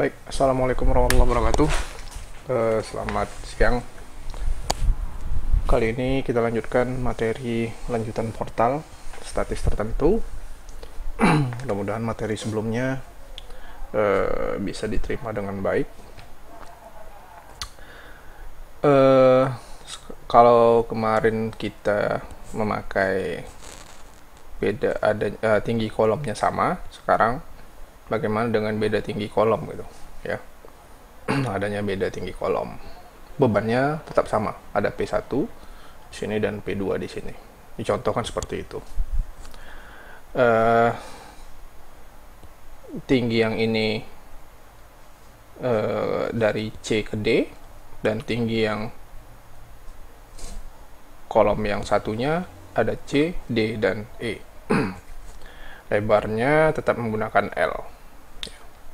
Baik, Assalamualaikum warahmatullahi wabarakatuh. Selamat siang. Kali ini kita lanjutkan materi lanjutan portal statis tertentu. Mudah-mudahan materi sebelumnya bisa diterima dengan baik. Kalau kemarin kita memakai tinggi kolomnya sama, sekarang bagaimana dengan beda tinggi kolom gitu ya. Adanya beda tinggi kolom, bebannya tetap sama, ada P1 di sini dan P2 di sini. Dicontohkan seperti itu. Tinggi yang ini dari C ke D, dan tinggi yang kolom yang satunya ada C, D, dan E. Lebarnya tetap menggunakan L,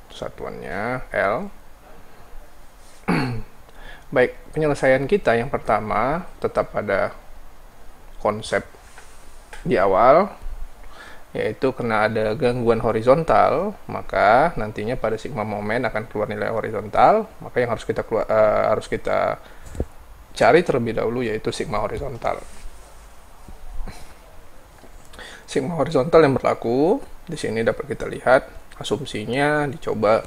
satuannya L. Baik, penyelesaian kita yang pertama tetap pada konsep di awal, yaitu karena ada gangguan horizontal, maka nantinya pada sigma momen akan keluar nilai horizontal. Maka yang harus kita cari terlebih dahulu yaitu sigma horizontal. Sigma horizontal yang berlaku di sini dapat kita lihat, asumsinya dicoba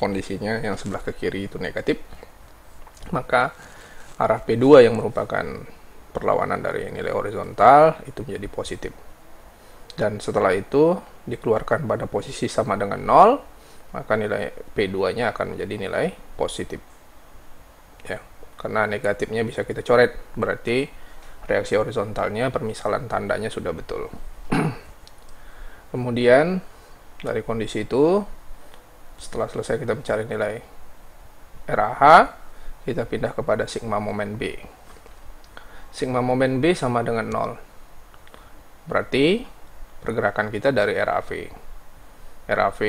kondisinya yang sebelah ke kiri itu negatif, maka arah P2 yang merupakan perlawanan dari nilai horizontal itu menjadi positif. Dan setelah itu dikeluarkan pada posisi sama dengan 0, maka nilai P2-nya akan menjadi nilai positif. Ya, karena negatifnya bisa kita coret, berarti reaksi horizontalnya, permisalan tandanya sudah betul. Kemudian dari kondisi itu, setelah selesai kita mencari nilai RAH, kita pindah kepada sigma momen B. Sigma momen B sama dengan 0. Berarti pergerakan kita dari RAV. RAV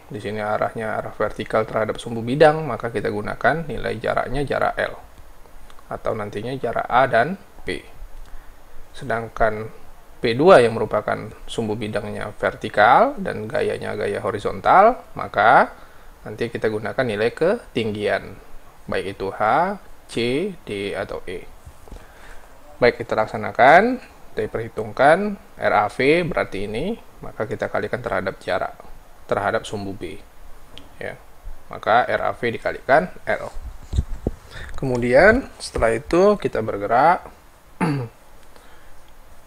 di sini arahnya arah vertikal terhadap sumbu bidang, maka kita gunakan nilai jaraknya jarak L, atau nantinya jarak A dan P. Sedangkan P2 yang merupakan sumbu bidangnya vertikal dan gayanya gaya horizontal, maka nanti kita gunakan nilai ketinggian, baik itu H, C, D, atau E. Baik, kita laksanakan, kita perhitungkan RAV berarti ini, maka kita kalikan terhadap jarak terhadap sumbu B. Ya, maka RAV dikalikan L. Kemudian setelah itu kita bergerak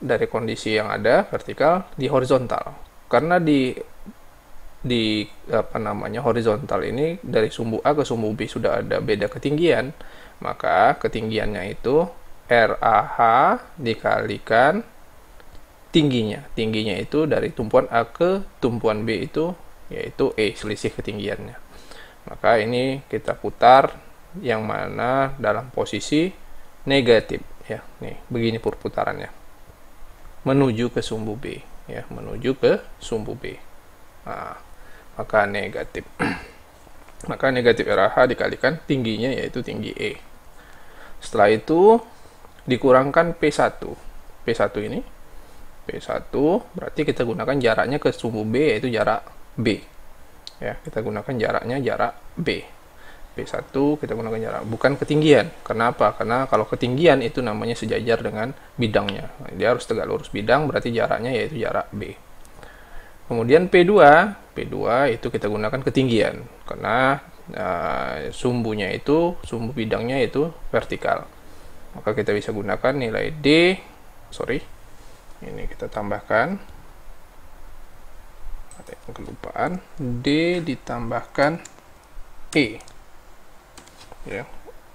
dari kondisi yang ada vertikal di horizontal. Karena di horizontal ini dari sumbu A ke sumbu B sudah ada beda ketinggian, maka ketinggiannya itu RAH dikalikan tingginya. Tingginya itu dari tumpuan A ke tumpuan B itu yaitu E, selisih ketinggiannya. Maka ini kita putar yang mana dalam posisi negatif ya. Nih, begini perputarannya. Menuju ke sumbu B ya, menuju ke sumbu B. Nah, maka negatif. Maka negatif RAH dikalikan tingginya yaitu tinggi E. Setelah itu dikurangkan P1. P1 ini P1 berarti kita gunakan jaraknya ke sumbu B yaitu jarak B. Ya, kita gunakan jaraknya jarak B. P1 kita gunakan jarak, bukan ketinggian. Kenapa? Karena kalau ketinggian itu namanya sejajar dengan bidangnya. Dia harus tegak lurus bidang, berarti jaraknya yaitu jarak B. Kemudian P2 itu kita gunakan ketinggian karena sumbu bidangnya itu vertikal. Maka kita bisa gunakan nilai D, ini kita tambahkan, ada yang kelupaan, D ditambahkan E ya,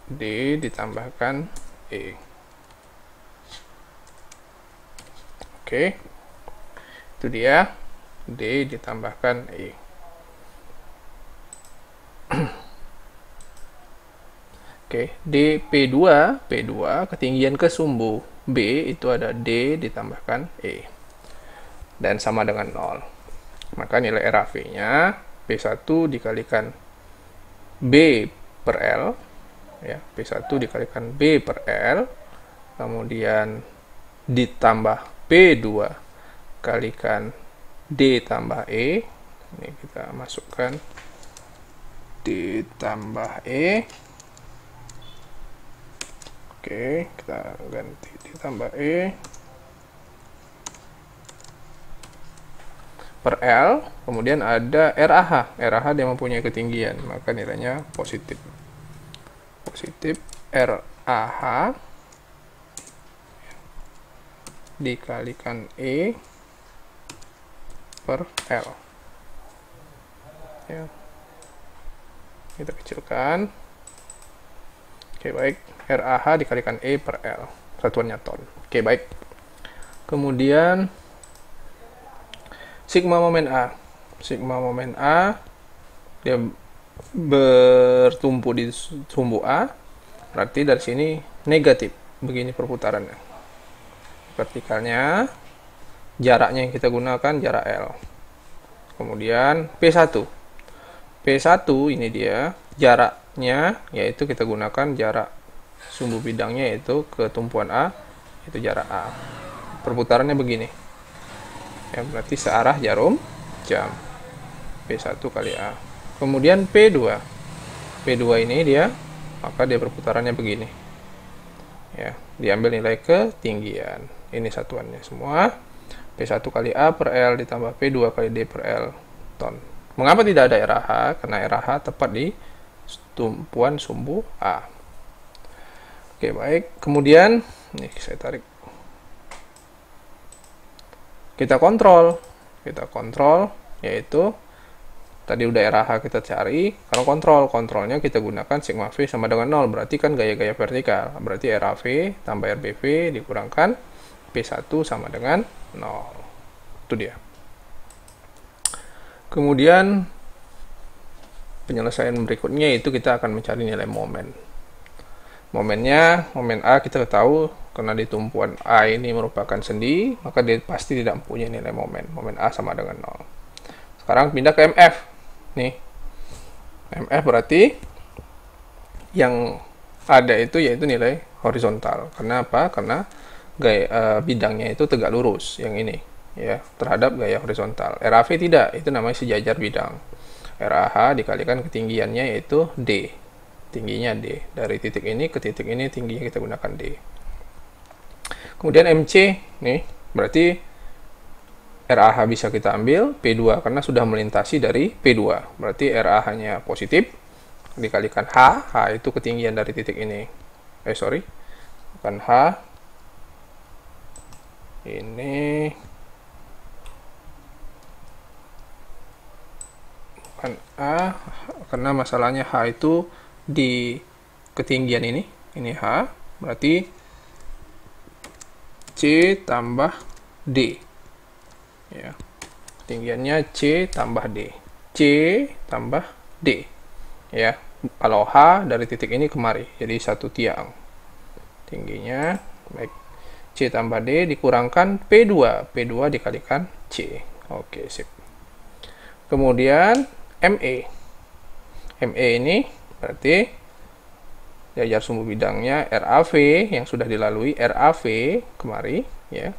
D ditambahkan E. Oke, itu dia, D ditambahkan E. Oke, D P2 ketinggian ke sumbu B itu ada D ditambahkan E. Dan sama dengan 0. Maka nilai RAV-nya P1 dikalikan B per L ya, P1 dikalikan B per L, kemudian ditambah P2 kalikan D tambah E. Ini kita masukkan D ditambah E. Oke, kita ganti ditambah E per L, kemudian ada RAH. RAH dia mempunyai ketinggian, maka nilainya positif. Positif RAH dikalikan E per L. Ya. Kita kecilkan. Oke, baik. RAH dikalikan E per L. Satuannya ton. Oke, baik. Kemudian sigma momen A. Sigma momen A dia bertumpu di sumbu A. Berarti dari sini negatif. Begini perputarannya. Vertikalnya, jaraknya yang kita gunakan jarak L. Kemudian P1. P1 ini dia jaraknya, yaitu kita gunakan jarak sumbu bidangnya yaitu ke tumpuan A, itu jarak A. Perputarannya begini. Ya, berarti searah jarum jam. P1 kali A. Kemudian P2. P2 ini dia, maka dia perputarannya begini. Ya, diambil nilai ketinggian. Ini satuannya semua. P1 kali A per L ditambah P2 kali D per L ton. Mengapa tidak ada RAH? Karena RAH tepat di tumpuan sumbu A. Oke, baik. Kemudian, nih saya tarik. Kita kontrol. Yaitu tadi udah RAH kita cari. Kalau kontrolnya kita gunakan sigma V sama dengan 0. Berarti kan gaya-gaya vertikal. Berarti RAV tambah RBV dikurangkan P1 sama dengan 0. Itu dia. Kemudian penyelesaian berikutnya itu kita akan mencari nilai momen. Momennya, momen A kita tahu karena di tumpuan A ini merupakan sendi, maka dia pasti tidak mempunyai nilai momen. Momen A sama dengan 0. Sekarang pindah ke MF. Nih. MF berarti yang ada itu yaitu nilai horizontal. Kenapa? Karena gaya bidangnya itu tegak lurus yang ini ya terhadap gaya horizontal. RAV tidak, itu namanya sejajar bidang. RAH dikalikan ketinggiannya yaitu D. Tingginya D. Dari titik ini ke titik ini tingginya kita gunakan D. Kemudian MC nih, berarti RAH bisa kita ambil P2 karena sudah melintasi dari P2. Berarti RAH-nya positif dikalikan H. H itu ketinggian dari titik ini. Bukan H. Ini bukan A, karena masalahnya H itu di ketinggian ini H, berarti C tambah D. Ya. Ketinggiannya C tambah D. C tambah D. Ya. Kalau H dari titik ini kemari, jadi satu tiang. Tingginya baik. C tambah D dikurangkan P2. P2 dikalikan C. Oke, sip. Kemudian ME. ME ini berarti jajar sumbu bidangnya RAV yang sudah dilalui RAV kemari ya.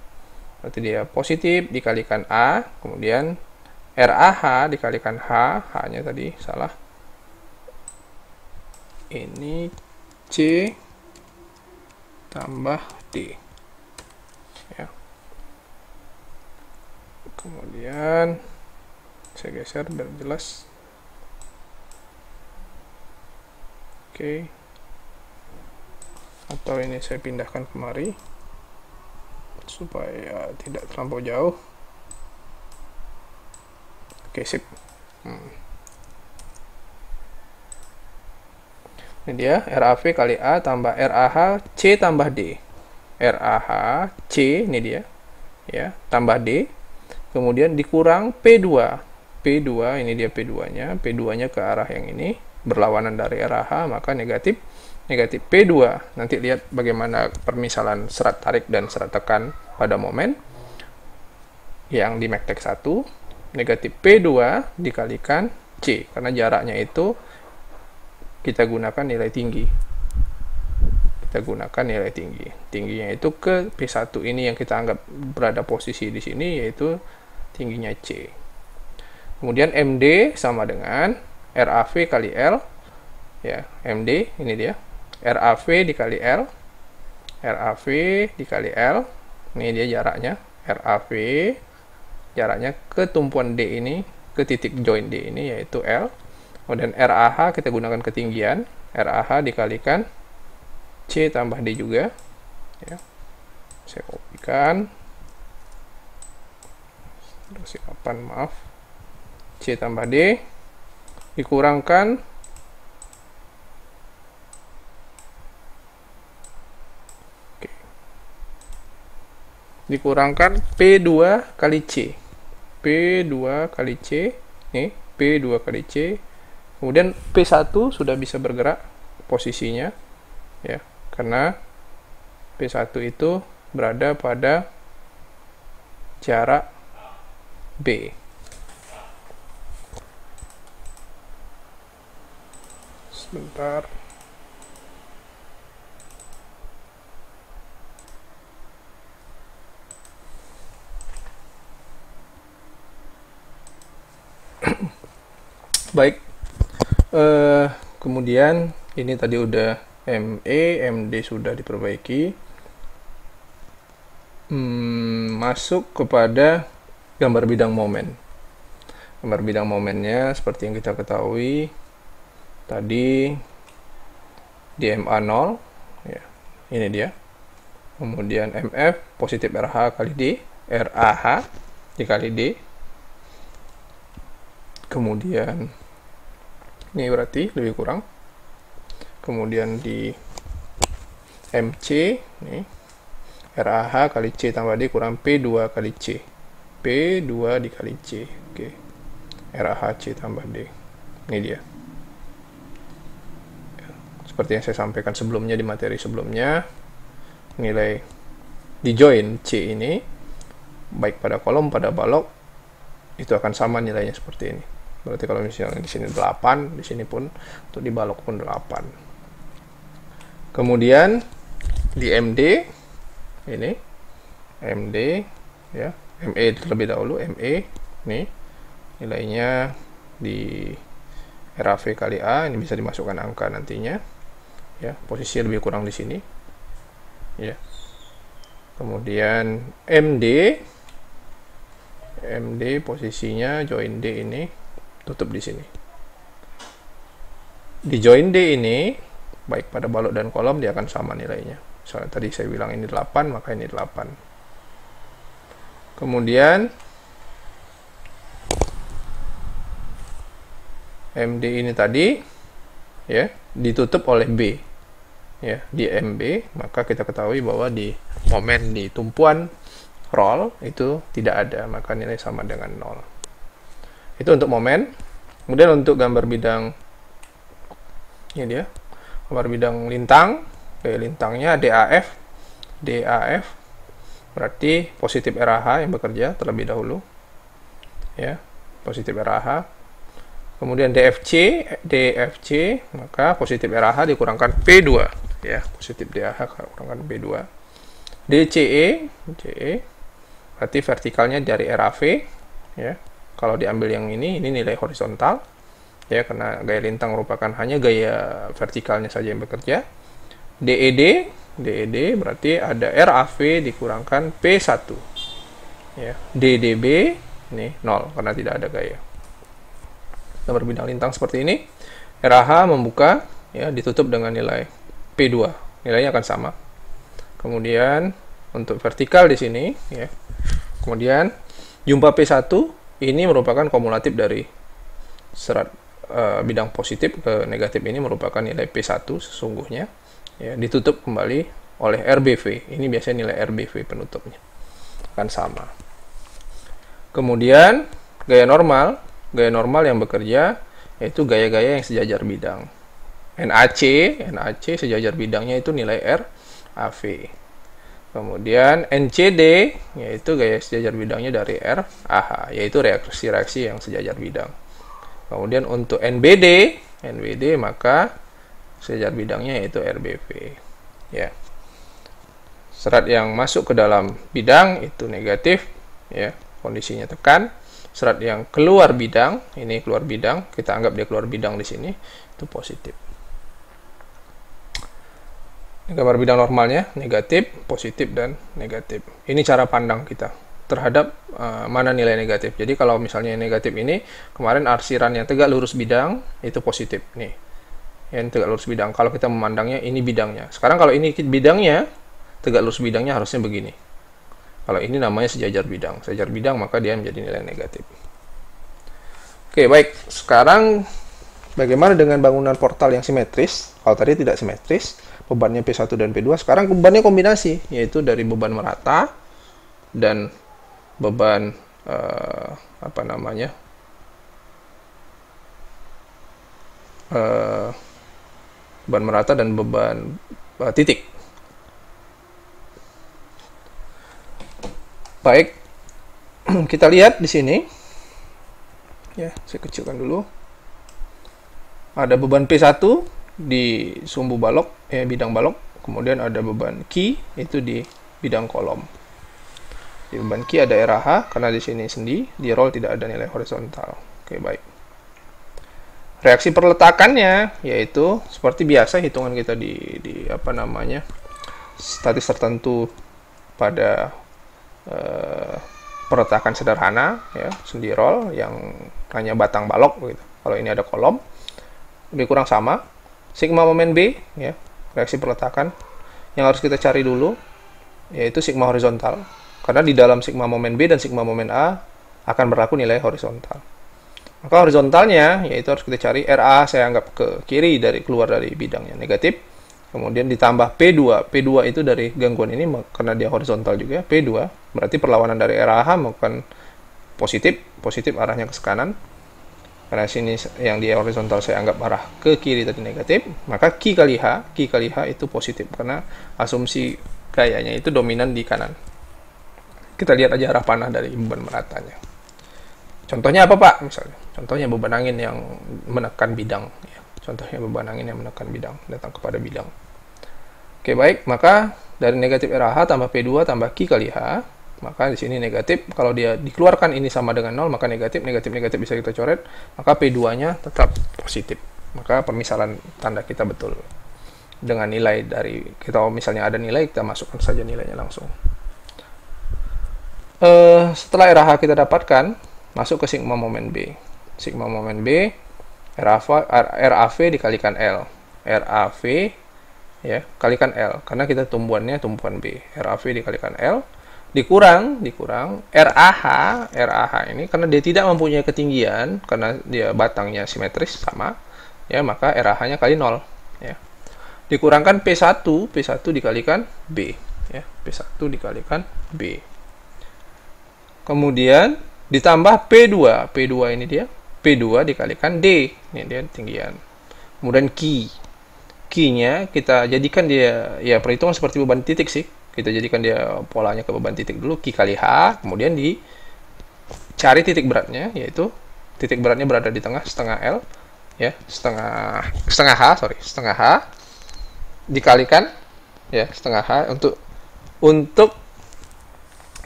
Berarti dia positif dikalikan A, kemudian RAH dikalikan H, H-nya tadi salah. Ini C tambah D. Ya. Kemudian saya geser biar jelas. Oke. Atau ini saya pindahkan kemari supaya tidak terlampau jauh. Oke, sip. Ini dia RAV kali A tambah RAH C tambah D. RAH C ini dia ya, tambah D. Kemudian dikurang P2. P2 ini dia P2-nya. P2-nya ke arah yang ini berlawanan dari RAH, maka negatif P2. Nanti lihat bagaimana permisalan serat tarik dan serat tekan pada momen yang di Mektek 1. Negatif P2 dikalikan C, karena jaraknya itu kita gunakan nilai tinggi. Tingginya itu ke P1 ini yang kita anggap berada posisi di sini, yaitu tingginya C. Kemudian MD sama dengan RAV kali L, ya, MD, ini dia. RAV dikali L, RAV dikali L, ini dia jaraknya. RAV, jaraknya ke tumpuan D ini, ke titik join D ini, yaitu L. Kemudian RAH kita gunakan ketinggian, RAH dikalikan C tambah D juga, ya. Saya kopikan, silakan, maaf, C tambah D dikurangkan P2 kali C. P2 kali C, nih, P2 kali C. Kemudian P1 sudah bisa bergerak posisinya, ya, karena P1 itu berada pada jarak B. Sebentar. Baik, kemudian ini tadi udah ME, MD sudah diperbaiki. Masuk kepada gambar bidang momen. Gambar bidang momennya seperti yang kita ketahui tadi, DMA 0, ya, ini dia. Kemudian MF positif RH kali D, RAH dikali D. Kemudian ini berarti lebih kurang. Kemudian di MC nih, RAH kali C tambah D kurang P2 kali C. P2 dikali C. Oke. RAH C tambah D. Ini dia. Seperti yang saya sampaikan sebelumnya di materi sebelumnya, nilai di join C ini baik pada kolom pada balok itu akan sama nilainya seperti ini. Berarti kalau misalnya di sini 8, di sini pun untuk di balok pun 8. Kemudian di MD ini, MD, ya, ME terlebih dahulu, ME nih nilainya di RAV kali A, ini bisa dimasukkan angka nantinya, ya, posisi lebih kurang di sini, ya. Kemudian MD posisinya join D ini tutup di sini. Di join D ini baik pada balok dan kolom dia akan sama nilainya. Misalnya tadi saya bilang ini 8, maka ini 8. Kemudian MD ini tadi, ya, ditutup oleh B, ya, di MB, maka kita ketahui bahwa di momen di tumpuan roll itu tidak ada, maka nilai sama dengan 0. Itu untuk momen. Kemudian untuk gambar bidang, ini dia, gambar bidang lintang. Lintangnya DAF, berarti positif RAH yang bekerja terlebih dahulu, ya, positif RAH. Kemudian DFC, maka positif RAH dikurangkan P2, ya, positif DAH kurangkan P2. DCE, berarti vertikalnya dari RAV, ya. Kalau diambil yang ini nilai horizontal, ya, karena gaya lintang merupakan hanya gaya vertikalnya saja yang bekerja. DED berarti ada RAV dikurangkan P1, ya. DDB ini 0 karena tidak ada gaya. Gambar bidang lintang seperti ini, RAH membuka, ya, ditutup dengan nilai P2, nilainya akan sama. Kemudian untuk vertikal di sini, ya, kemudian jumpa P1 ini merupakan kumulatif dari serat bidang positif ke negatif ini merupakan nilai P1 sesungguhnya, ya, ditutup kembali oleh RBV. Ini biasanya nilai RBV penutupnya akan sama. Kemudian gaya normal yang bekerja yaitu gaya-gaya yang sejajar bidang. NAC sejajar bidangnya itu nilai RAV. Kemudian NCD yaitu gaya sejajar bidangnya dari RAH, yaitu reaksi-reaksi yang sejajar bidang. Kemudian untuk NBD maka sejajar bidangnya yaitu RBV, ya. Serat yang masuk ke dalam bidang itu negatif, ya, kondisinya tekan. serat yang keluar bidang, ini keluar bidang, kita anggap dia keluar bidang di sini, itu positif. Gambar bidang normalnya negatif, positif, dan negatif. Ini cara pandang kita terhadap mana nilai negatif. Jadi kalau misalnya negatif ini, kemarin arsiran yang tegak lurus bidang itu positif nih. Yang tegak lurus bidang. Kalau kita memandangnya ini bidangnya. Sekarang kalau ini bidangnya, tegak lurus bidangnya harusnya begini. Kalau ini namanya sejajar bidang. Sejajar bidang maka dia menjadi nilai negatif. Oke, baik. Sekarang bagaimana dengan bangunan portal yang simetris? Kalau tadi tidak simetris, bebannya P1 dan P2. Sekarang bebannya kombinasi, yaitu dari beban merata dan beban beban merata dan beban titik. Baik, kita lihat di sini. Ya, saya kecilkan dulu. Ada beban P1 di sumbu balok, bidang balok. Kemudian ada beban Q itu di bidang kolom. Di beban Q ada RAH karena di sini sendi, di roll tidak ada nilai horizontal. Oke, baik. Reaksi perletakannya yaitu seperti biasa hitungan kita di statis tertentu pada perletakan sederhana, ya, sendi roll yang hanya batang balok gitu. Kalau ini ada kolom, lebih kurang sama. Sigma momen B, ya, reaksi perletakan yang harus kita cari dulu yaitu sigma horizontal, karena di dalam sigma momen B dan sigma momen A akan berlaku nilai horizontal. Maka horizontalnya yaitu harus kita cari RA, saya anggap ke kiri dari keluar dari bidangnya negatif. Kemudian ditambah P2. P2 itu dari gangguan ini karena dia horizontal juga. P2 berarti perlawanan dari RAH bukan positif. Positif arahnya ke kanan. Karena sini yang dia horizontal saya anggap arah ke kiri tadi negatif. Maka Q kali H itu positif. Karena asumsi gayanya itu dominan di kanan. Kita lihat aja arah panah dari beban meratanya. Contohnya apa, Pak? Misalnya, contohnya beban angin yang menekan bidang. Ya. Contohnya beban angin yang menekan bidang, datang kepada bidang. Oke, baik. Maka dari negatif RAH tambah P2 tambah Q kali H, maka di sini negatif. Kalau dia dikeluarkan ini sama dengan 0, maka negatif bisa kita coret. Maka P2-nya tetap positif. Maka pemisalan tanda kita betul. Dengan nilai dari, kita misalnya ada nilai, kita masukkan saja nilainya langsung. Setelah RAH kita dapatkan, masuk ke sigma momen B. Sigma momen B, RAV dikalikan L. RAV ya, kalikan L karena kita tumbuhannya tumpuan B. RAV dikalikan L dikurang RAH ini karena dia tidak mempunyai ketinggian karena dia batangnya simetris sama ya, maka RAH-nya kali 0 ya. Dikurangkan P1 dikalikan B ya, P1 dikalikan B. Kemudian ditambah P2 ini dia, P2 dikalikan D, ini dia ketinggian. Kemudian Q-nya kita jadikan dia, ya perhitungan seperti beban titik sih, kita jadikan dia polanya ke beban titik dulu, Q kali H, kemudian dicari titik beratnya, yaitu titik beratnya berada di tengah, setengah L, ya, setengah H, dikalikan, ya, setengah H untuk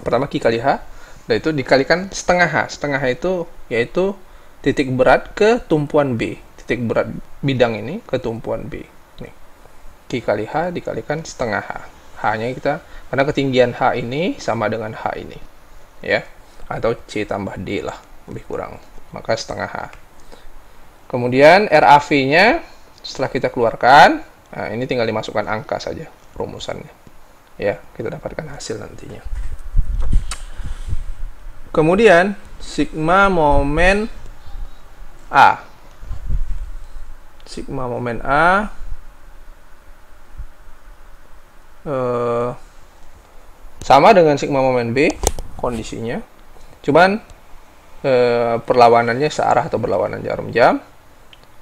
pertama Q kali H, dan itu dikalikan setengah H itu yaitu titik berat ke tumpuan B, titik berat bidang ini ke tumpuan B. Nih, Q kali H dikalikan setengah H. H-nya kita, karena ketinggian H ini sama dengan H ini, ya, atau C tambah D lah, lebih kurang. Maka setengah H. Kemudian RAV-nya setelah kita keluarkan, nah ini tinggal dimasukkan angka saja rumusannya, ya, kita dapatkan hasil nantinya. Kemudian sigma momen A. Sigma momen A sama dengan sigma momen B kondisinya. Cuman perlawanannya searah atau berlawanan jarum jam.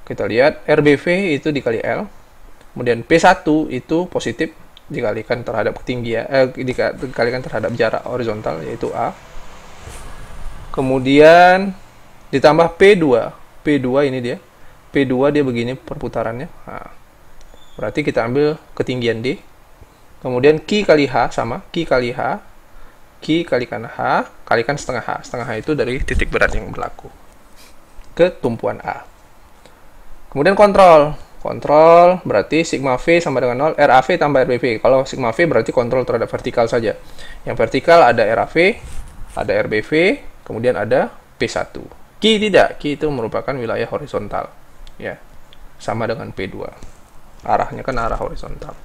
Kita lihat RBV itu dikali L. Kemudian P1 itu positif dikalikan terhadap ketinggian dikalikan terhadap jarak horizontal yaitu A. Kemudian ditambah P2 ini dia. P2 dia begini perputarannya. Nah, berarti kita ambil ketinggian D. Kemudian Q kali H sama Q kali H Q kalikan H kalikan setengah H. Setengah H itu dari titik berat yang berlaku ke tumpuan A. Kemudian kontrol. Kontrol berarti sigma V sama dengan 0, RAV tambah RBV. Kalau sigma V berarti kontrol terhadap vertikal saja. Yang vertikal ada RAV, ada RBV, kemudian ada P1. Q tidak. Q itu merupakan wilayah horizontal. Ya. Sama dengan P2. Arahnya kan arah horizontal.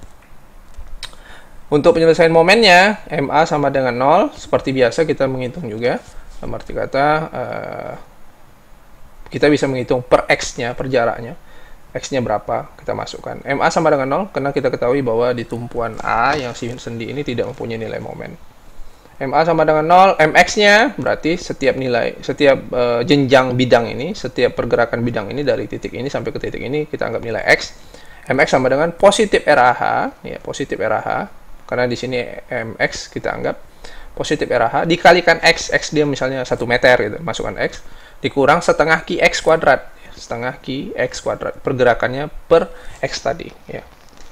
Untuk penyelesaian momennya, MA sama dengan 0. Seperti biasa kita menghitung juga. Dalam arti kata, kita bisa menghitung per X-nya, per jaraknya. X-nya berapa, kita masukkan. MA sama dengan 0, karena kita ketahui bahwa di tumpuan A yang sendi ini tidak mempunyai nilai momen. MA sama dengan 0, MX-nya berarti setiap jenjang bidang ini, setiap pergerakan bidang ini dari titik ini sampai ke titik ini, kita anggap nilai X. MX sama dengan positif RAH, ya, positif RAH, karena di sini MX kita anggap positif RAH, dikalikan X, X dia misalnya 1 meter, gitu, masukkan X, dikurang setengah QX kuadrat. Setengah Q/X kuadrat, pergerakannya per X tadi, ya,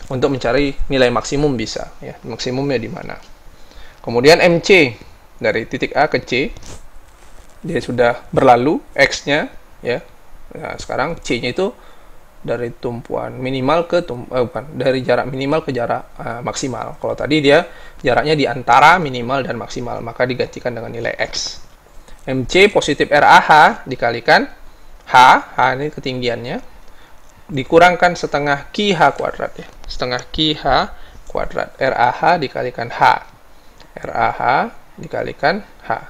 untuk mencari nilai maksimum bisa, ya, maksimumnya di mana. Kemudian MC dari titik A ke C, dia sudah berlalu X-nya, ya. Nah, sekarang C-nya itu dari tumpuan minimal ke dari jarak minimal ke jarak maksimal. Kalau tadi dia jaraknya di antara minimal dan maksimal, maka digantikan dengan nilai X. MC positif RAH dikalikan H ini ketinggiannya, dikurangkan setengah QH kuadrat, ya. Setengah QH kuadrat. RAH dikalikan H. RAH dikalikan H.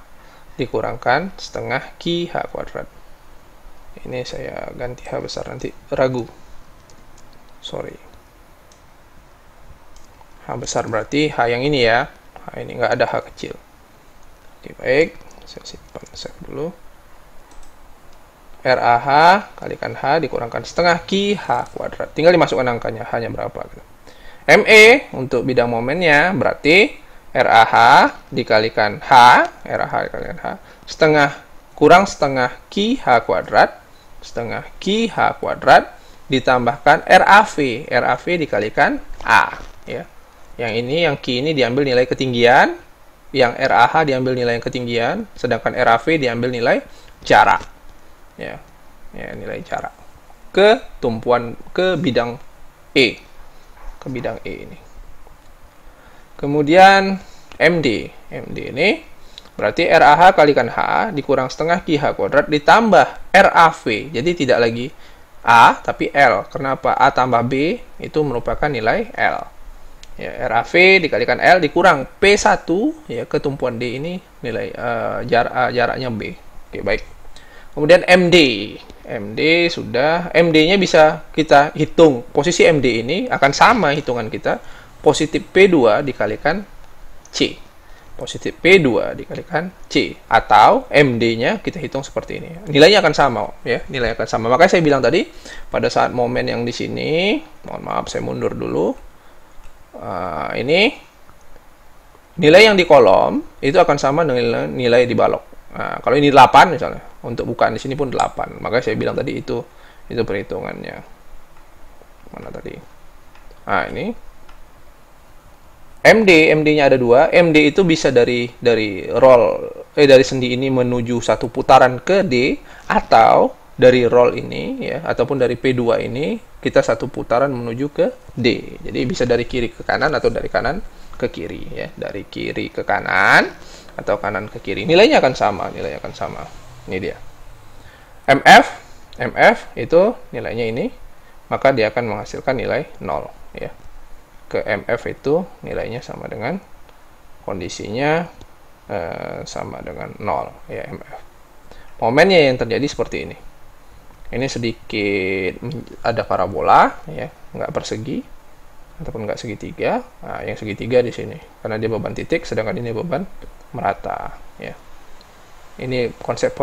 Dikurangkan setengah QH kuadrat. Ini saya ganti H besar, nanti ragu. Sorry. H besar berarti H yang ini, ya. H ini nggak ada H kecil. Oke, baik. Saya simpan save dulu. RAH kalikan H dikurangkan setengah QH kuadrat. Tinggal dimasukkan angkanya, H-nya berapa. Gitu. ME untuk bidang momennya berarti RAH dikalikan H, RAH dikalikan H, kurang setengah QH kuadrat, setengah QH kuadrat, ditambahkan RAV, RAV dikalikan A. Ya. Yang ini, yang Q ini diambil nilai ketinggian, yang RAH diambil nilai ketinggian, sedangkan RAV diambil nilai jarak. Ya, nilai jarak ke tumpuan, ke bidang E, ke bidang E ini. Kemudian MD ini berarti RAH kalikan H dikurang setengah QH kuadrat ditambah RAV, jadi tidak lagi A tapi L. Kenapa? A tambah B itu merupakan nilai L. Ya, RAV dikalikan L dikurang P1, ya, ke tumpuan D ini nilai jaraknya B. Oke, baik. Kemudian MD sudah, MD-nya bisa kita hitung. Posisi MD ini akan sama hitungan kita, positif P2 dikalikan C. Positif P2 dikalikan C. Atau MD-nya kita hitung seperti ini. Nilainya akan sama, ya, nilainya akan sama. Makanya saya bilang tadi, pada saat momen yang di sini, mohon maaf saya mundur dulu. Ini, nilai yang di kolom, itu akan sama dengan nilai di balok. Nah, kalau ini 8 misalnya, untuk bukaan di sini pun 8. Makanya saya bilang tadi itu perhitungannya. Mana tadi? Nah, ini MD-nya ada 2. MD itu bisa dari sendi ini menuju satu putaran ke D, atau dari roll ini, ya, ataupun dari P2 ini kita satu putaran menuju ke D. Jadi bisa dari kiri ke kanan atau dari kanan ke kiri, ya. Dari kiri ke kanan atau kanan ke kiri. Nilainya akan sama, Ini dia. MF itu nilainya ini, maka dia akan menghasilkan nilai 0, ya. Ke MF itu nilainya sama dengan kondisinya sama dengan 0, ya, MF. Momennya yang terjadi seperti ini. Ini sedikit ada parabola, ya, nggak persegi ataupun nggak segitiga. Nah, yang segitiga di sini karena dia beban titik, sedangkan ini beban merata, ya. Ini konsep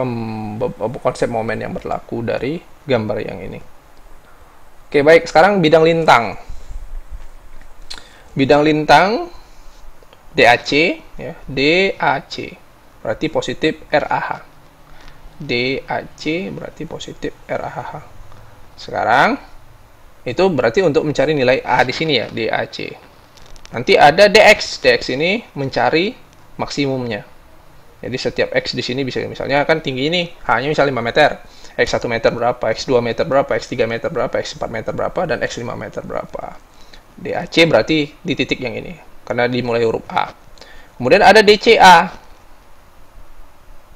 momen yang berlaku dari gambar yang ini. Oke, baik. Sekarang bidang lintang. Bidang lintang DAC, ya, DAC berarti positif RAH. DAC berarti positif RAH. Sekarang itu berarti untuk mencari nilai A di sini, ya, DAC. Nanti ada DX. DX ini mencari maksimumnya. Jadi setiap X di sini bisa, misalnya kan tinggi ini, H-nya misalnya 5 meter. X 1 meter berapa, X 2 meter berapa, X 3 meter berapa, X 4 meter berapa, dan X 5 meter berapa. DAC berarti di titik yang ini, karena dimulai huruf A. Kemudian ada DCA.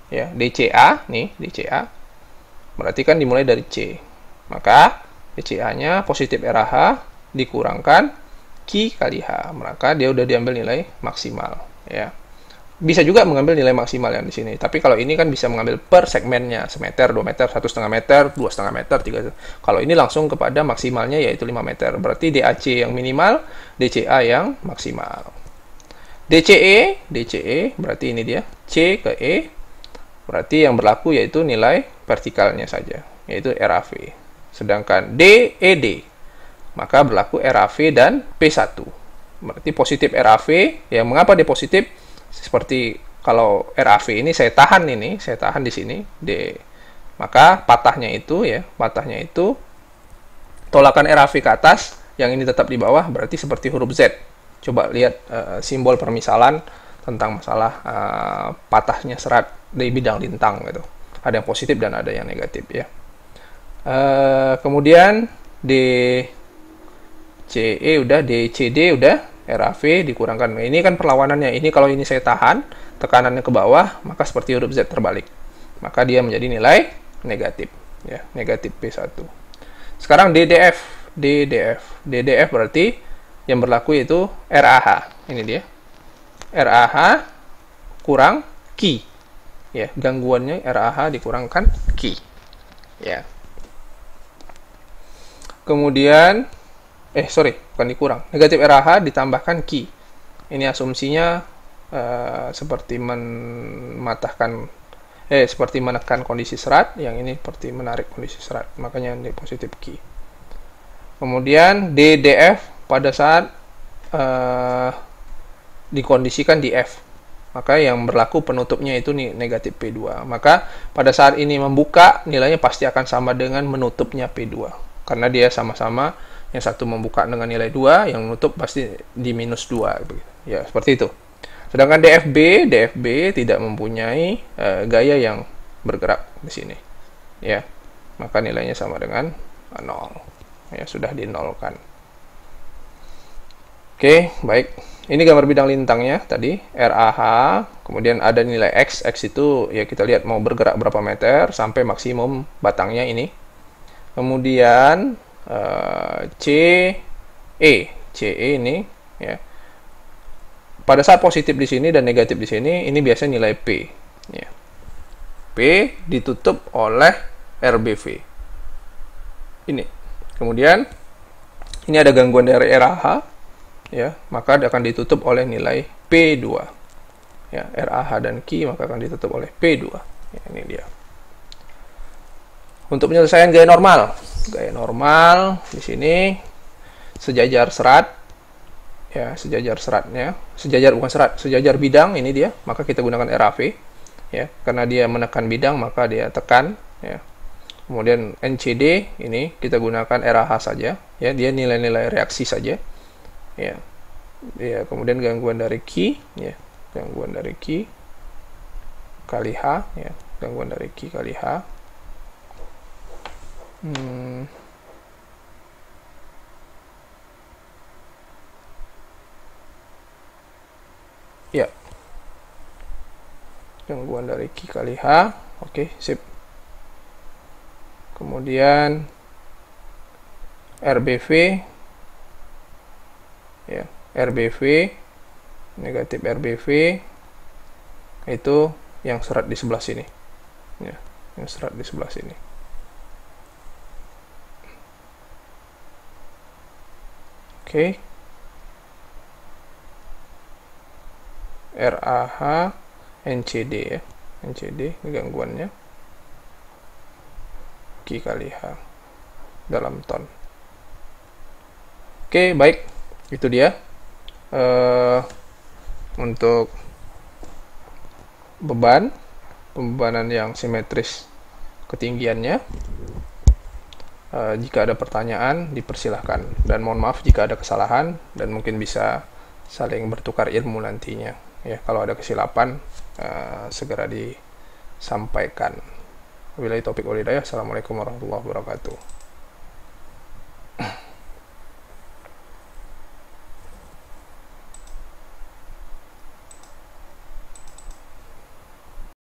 Ya, DCA, nih, DCA. Berarti kan dimulai dari C. Maka DCA-nya positif RAH dikurangkan Q kali H. Maka dia udah diambil nilai maksimal, ya. Bisa juga mengambil nilai maksimal yang di sini. Tapi kalau ini kan bisa mengambil per segmennya, semeter, 2 meter, 1,5 meter, 2,5 meter, 3. Kalau ini langsung kepada maksimalnya yaitu 5 meter. Berarti DAC yang minimal, DCA yang maksimal. DCE berarti ini dia, C ke E. Berarti yang berlaku yaitu nilai vertikalnya saja, yaitu RAV. Sedangkan DED, maka berlaku RAV dan P1. Berarti positif RAV, ya mengapa dia positif? Seperti kalau RAV ini saya tahan di sini D, maka patahnya itu tolakan RAV ke atas, yang ini tetap di bawah, berarti seperti huruf Z. Coba lihat simbol permisalan tentang masalah patahnya serat di bidang lintang gitu. Ada yang positif dan ada yang negatif, ya. Kemudian DCE udah, DCD udah, RAV dikurangkan. Ini kan perlawanannya. Ini kalau ini saya tahan, tekanannya ke bawah, maka seperti huruf Z terbalik. Maka dia menjadi nilai negatif, ya, negatif P1. Sekarang DDF berarti yang berlaku yaitu RAH. Ini dia. RAH kurang Q. Ya, gangguannya RAH dikurangkan Q. Ya. Kemudian bukan dikurang. Negatif RAH ditambahkan Q. Ini asumsinya seperti seperti menekan kondisi serat, yang ini seperti menarik kondisi serat. Makanya ini positif Q. Kemudian DDF pada saat dikondisikan di F, maka yang berlaku penutupnya itu negatif P2. Maka pada saat ini membuka, nilainya pasti akan sama dengan menutupnya P2. Karena dia sama-sama, yang satu membuka dengan nilai 2, yang menutup pasti di minus 2. Ya, seperti itu. Sedangkan DFB tidak mempunyai gaya yang bergerak di sini. Ya, maka nilainya sama dengan 0. Ya, sudah dinolkan. Oke, baik. Ini gambar bidang lintangnya tadi, RAH, kemudian ada nilai X. X itu ya kita lihat mau bergerak berapa meter sampai maksimum batangnya ini. Kemudian CE ini, ya. Pada saat positif di sini dan negatif di sini, ini biasanya nilai P, ya. P ditutup oleh RBV. Ini. Kemudian ini ada gangguan dari RAH, ya, maka akan ditutup oleh nilai P2. Ya, RAH dan Q maka akan ditutup oleh P2. Ya, ini dia. Untuk penyelesaian gaya normal di sini sejajar serat, ya, sejajar seratnya, sejajar bidang ini dia, maka kita gunakan RAV, ya, karena dia menekan bidang maka dia tekan, ya. Kemudian NCD ini kita gunakan RAH saja, ya, dia nilai-nilai reaksi saja, ya. Ya, kemudian gangguan dari Q, ya, gangguan dari Q kali H, ya, gangguan dari Q kali H. Ya, gangguan dari Q kali H. Oke, sip. Kemudian RBV, ya, RBV, negatif RBV itu yang serat di sebelah sini, ya, yang serat di sebelah sini. Oke. RAH NCD, ya, NCD ini gangguannya Q kali H dalam ton. Oke, baik, itu dia untuk pembebanan yang simetris ketinggiannya. Jika ada pertanyaan dipersilahkan, dan mohon maaf jika ada kesalahan, dan mungkin bisa saling bertukar ilmu nantinya, ya. Kalau ada kesilapan segera disampaikan. Wabillahi taufiq wal hidayah. Assalamualaikum warahmatullahi wabarakatuh.